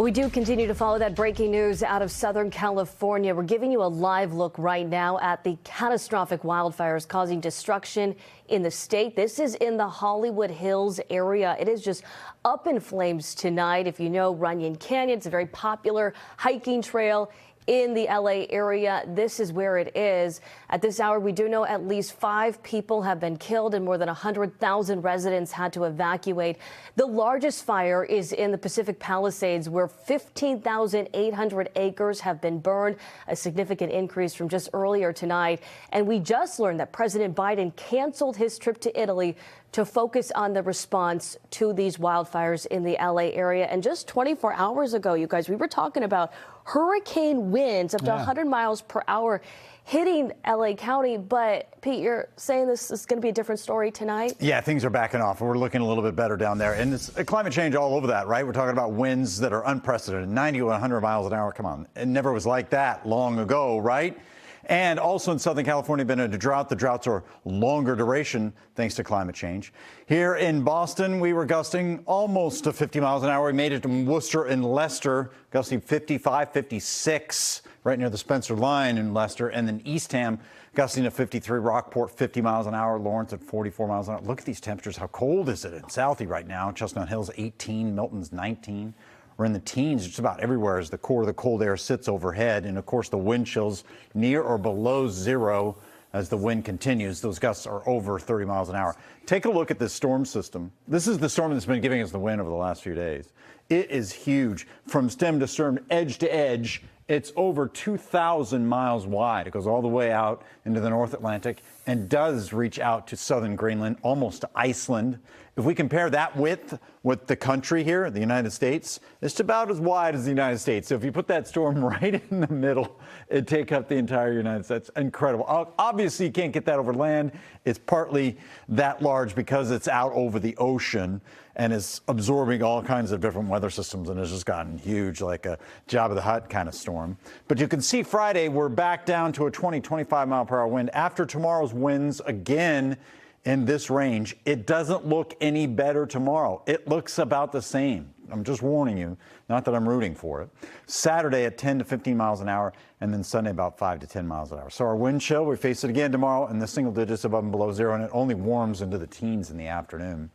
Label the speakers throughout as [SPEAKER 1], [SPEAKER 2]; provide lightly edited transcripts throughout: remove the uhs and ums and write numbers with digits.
[SPEAKER 1] We do continue to follow that breaking news out of Southern California. We're giving you a live look right now at the catastrophic wildfires causing destruction in the state. This is in the Hollywood Hills area. It is just up in flames tonight. If you know Runyon Canyon, it's a very popular hiking trail in the LA area. This is where it is. At this hour, we do know at least 5 people have been killed and more than 100,000 residents had to evacuate. The largest fire is in the Pacific Palisades, where 15,800 acres have been burned, a significant increase from just earlier tonight. And we just learned that President Biden canceled his trip to Italy to focus on the response to these wildfires in the LA area. And just 24 hours ago, you guys, we were talking about hurricane winds up to 100 miles per hour hitting LA County. But Pete, you're saying this is going to be a different story tonight?
[SPEAKER 2] Yeah, things are backing off. We're looking a little bit better down there. And it's climate change all over that, right? We're talking about winds that are unprecedented, 90 to 100 miles an hour. Come on. It never was like that long ago, right? And also in Southern California, been a drought. The droughts are longer duration thanks to climate change. Here in Boston, we were gusting almost to 50 miles an hour. We made it to Worcester and Leicester, gusting 55, 56, right near the Spencer line in Leicester. And then Eastham, gusting to 53, Rockport, 50 miles an hour, Lawrence at 44 miles an hour. Look at these temperatures. How cold is it in Southie right now? Chestnut Hills, 18, Milton's 19. We're in the teens just about everywhere as the core of the cold air sits overhead. And of course, the wind chills near or below zero as the wind continues. Those gusts are over 30 miles an hour. Take a look at this storm system. This is the storm that's been giving us the wind over the last few days. It is huge. From stem to stern, edge to edge, it's over 2,000 miles wide. It goes all the way out into the North Atlantic and does reach out to southern Greenland, almost to Iceland. If we compare that width with the country here, the United States, it's about as wide as the United States. So if you put that storm right in the middle, it'd take up the entire United States. Incredible. Obviously, you can't get that over land. It's partly that large because it's out over the ocean and is absorbing all kinds of different weather systems and has just gotten huge, like a Jabba the Hutt kind of storm. But you can see Friday, we're back down to a 20, 25 mile per hour wind. After tomorrow's winds again in this range, it doesn't look any better tomorrow. It looks about the same. I'm just warning you, not that I'm rooting for it. Saturday at 10 to 15 miles an hour, and then Sunday about 5 to 10 miles an hour. So our wind chill, we face it again tomorrow in the single digits above and below zero, and it only warms into the teens in the afternoon.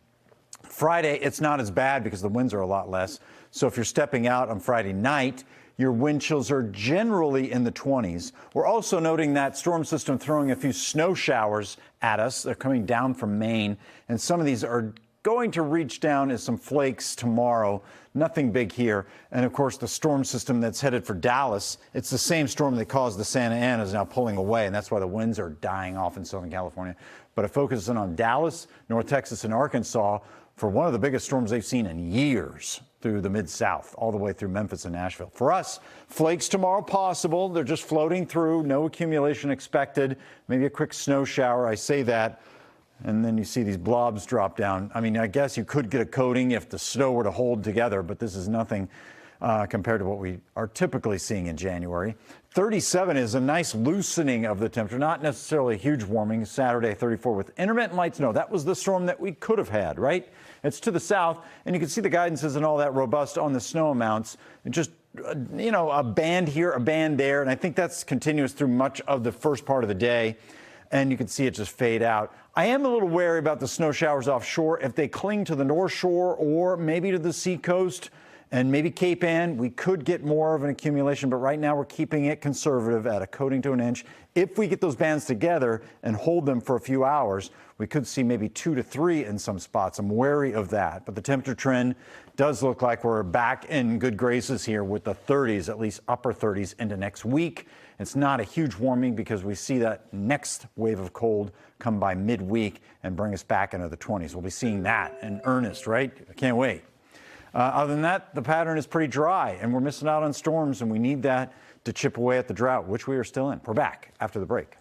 [SPEAKER 2] Friday, it's not as bad because the winds are a lot less. So if you're stepping out on Friday night, your wind chills are generally in the 20s. We're also noting that storm system throwing a few snow showers at us. They're coming down from Maine, and some of these are going to reach down as some flakes tomorrow. Nothing big here. And of course, the storm system that's headed for Dallas, it's the same storm that caused the Santa Ana is now pulling away, and that's why the winds are dying off in Southern California. But it focuses on Dallas, North Texas, and Arkansas for one of the biggest storms they've seen in years through the Mid-South, all the way through Memphis and Nashville. For us, flakes tomorrow possible. They're just floating through, no accumulation expected. Maybe a quick snow shower, I say that. And then you see these blobs drop down. I mean, I guess you could get a coating if the snow were to hold together, but this is nothing compared to what we are typically seeing in January. 37 is a nice loosening of the temperature, not necessarily a huge warming. Saturday, 34 with intermittent light snow. That was the storm that we could have had, right? It's to the south, and you can see the guidance isn't all that robust on the snow amounts. It just, you know, a band here, a band there, and I think that's continuous through much of the first part of the day. And you can see it just fade out. I am a little wary about the snow showers offshore. If they cling to the North Shore or maybe to the seacoast and maybe Cape Ann, we could get more of an accumulation, but right now we're keeping it conservative at a coating to an inch. If we get those bands together and hold them for a few hours, we could see maybe 2 to 3 in some spots. I'm wary of that, but the temperature trend does look like we're back in good graces here with the 30s, at least upper 30s into next week. It's not a huge warming because we see that next wave of cold come by midweek and bring us back into the 20s. We'll be seeing that in earnest, right? I can't wait. Other than that, the pattern is pretty dry, and we're missing out on storms, and we need that to chip away at the drought, which we are still in. We're back after the break.